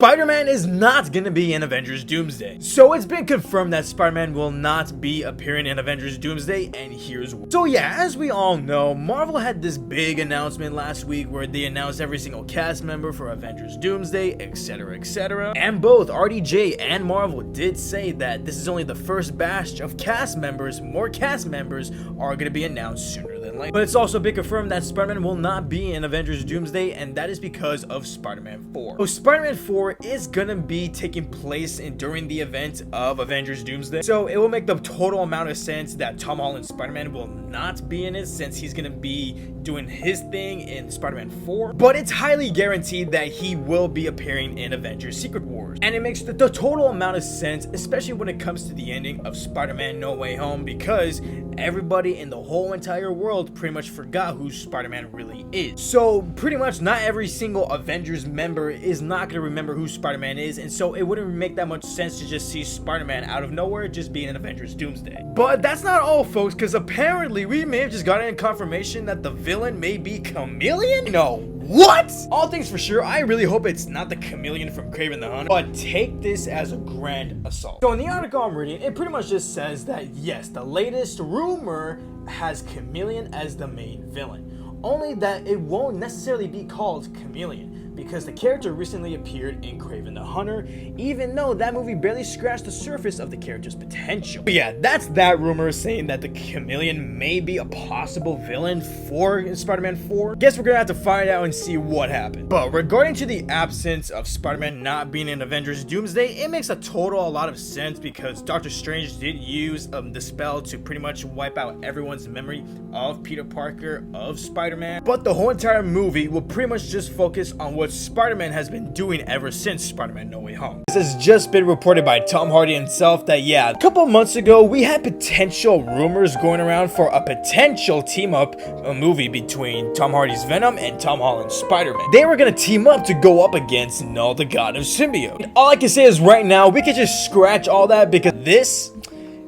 Spider-Man is not gonna be in Avengers Doomsday. So it's been confirmed that Spider-Man will not be appearing in Avengers Doomsday, and here's why. So yeah, as we all know, Marvel had this big announcement last week where they announced every single cast member for Avengers Doomsday, etc, etc. And both RDJ and Marvel did say that this is only the first batch of cast members. More cast members are gonna be announced sooner than later. But it's also been confirmed that Spider-Man will not be in Avengers Doomsday, and that is because of Spider-Man 4. So Spider-Man 4 is gonna be taking place during the event of Avengers Doomsday, so it will make the total amount of sense that Tom Holland Spider-Man will not be in it, since he's gonna be doing his thing in Spider-Man 4, but it's highly guaranteed that he will be appearing in Avengers Secret Wars, and it makes the total amount of sense, especially when it comes to the ending of Spider-Man No Way Home, because everybody in the whole entire world pretty much forgot who Spider-Man really is. So pretty much not every single Avengers member is not going to remember who Spider-Man is, and so it wouldn't make that much sense to just see Spider-Man out of nowhere just being in Avengers Doomsday. But that's not all, folks, because apparently we may have just gotten confirmation that the villain may be Chameleon? No. What? All things for sure, I really hope it's not the Chameleon from Kraven the Hunter, but take this as a grand assault. So in the article I'm reading, it pretty much just says that yes, the latest rumor has Chameleon as the main villain, only that it won't necessarily be called Chameleon, because the character recently appeared in Kraven the Hunter, even though that movie barely scratched the surface of the character's potential. But yeah, that's that rumor saying that the Chameleon may be a possible villain for Spider-Man 4. Guess we're gonna have to find out and see what happened. But regarding to the absence of Spider-Man not being in Avengers Doomsday, it makes a lot of sense, because Doctor Strange did use the spell to pretty much wipe out everyone's memory of Peter Parker, of Spider-Man. But the whole entire movie will pretty much just focus on what Spider-Man has been doing ever since Spider-Man No Way Home. This has just been reported by Tom Hardy himself that yeah, a couple months ago we had potential rumors going around for a potential team-up movie between Tom Hardy's Venom and Tom Holland's Spider-Man. They were gonna team up to go up against Null, the God of Symbiote. And all I can say is right now we can just scratch all that, because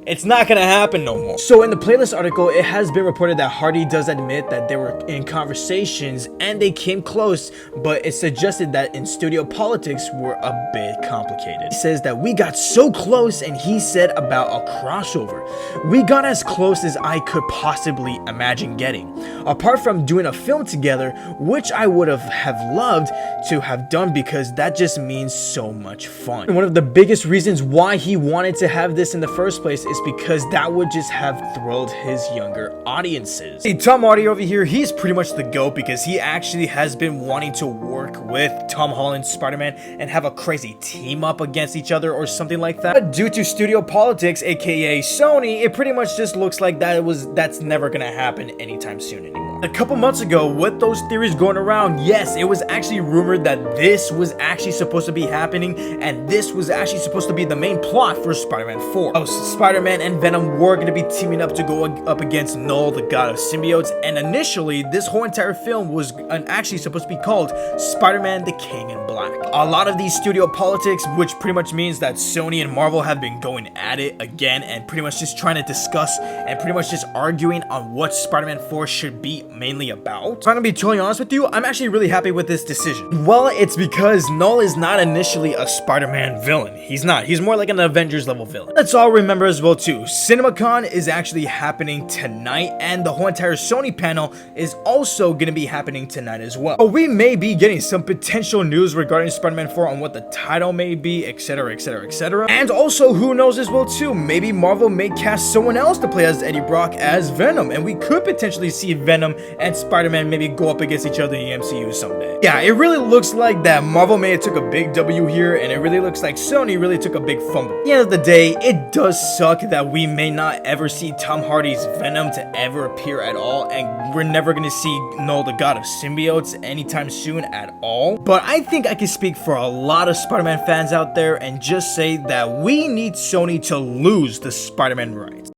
it's not gonna happen no more. So in the playlist article, it has been reported that Hardy does admit that they were in conversations and they came close, but it suggested that in studio politics were a bit complicated. He says that we got so close, and he said about a crossover. We got as close as I could possibly imagine getting. Apart from doing a film together, which I would have loved to have done, because that just means so much fun. And one of the biggest reasons why he wanted to have this in the first place is because that would just have thrilled his younger audiences. See, Tom Hardy over here, he's pretty much the GOAT, because he actually has been wanting to work with Tom Holland's Spider-Man and have a crazy team up against each other or something like that. But due to studio politics, aka Sony, it pretty much just looks like that's never gonna happen anytime soon anymore. A couple months ago, with those theories going around, yes, it was actually rumored that this was actually supposed to be happening, and this was actually supposed to be the main plot for Spider-Man 4. Oh, so Spider-Man and Venom were going to be teaming up to go up against Null, the God of Symbiotes, and initially, this whole entire film was actually supposed to be called Spider-Man the King in Black. A lot of these studio politics, which pretty much means that Sony and Marvel have been going at it again, and pretty much just trying to discuss and pretty much just arguing on what Spider-Man 4 should be mainly about. So I'm gonna be totally honest with you, I'm actually really happy with this decision. Well, it's because Null is not initially a Spider-Man villain. He's not. He's more like an Avengers level villain. Let's all remember as well too, CinemaCon is actually happening tonight, and the whole entire Sony panel is also gonna be happening tonight as well. So we may be getting some potential news regarding Spider-Man 4 on what the title may be, etc, etc, etc. And also, who knows as well too, maybe Marvel may cast someone else to play as Eddie Brock as Venom, and we could potentially see Venom and Spider-Man maybe go up against each other in the MCU someday. Yeah, it really looks like that Marvel may have took a big W here, and it really looks like Sony really took a big fumble. At the end of the day, it does suck that we may not ever see Tom Hardy's Venom to ever appear at all, and we're never gonna see Null, the God of Symbiotes anytime soon at all. But I think I can speak for a lot of Spider-Man fans out there and just say that we need Sony to lose the Spider-Man rights.